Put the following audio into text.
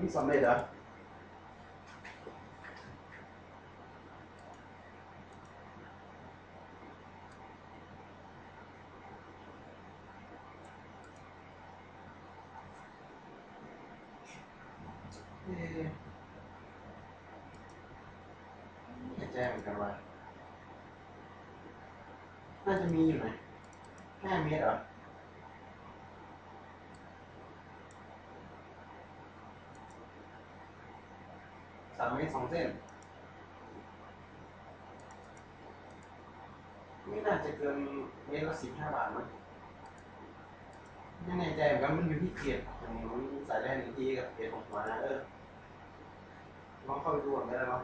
นี่สำเร็จเหรอเอ๊ะไม่แจ้งเหมือนกันว่าน่าจะมีอยู่ไหม5 เมตรเหรอ3 เมตร2 เส้นไม่น่าจะเกินเมตรละ 15 บาทมั้งไม่แน่ใจเหมือนกันมันอยู่ที่เขตของสายแลนด์อีกทีกับเขตของหัวนะลองเข้าไปดูก่อนก็ได้เนาะ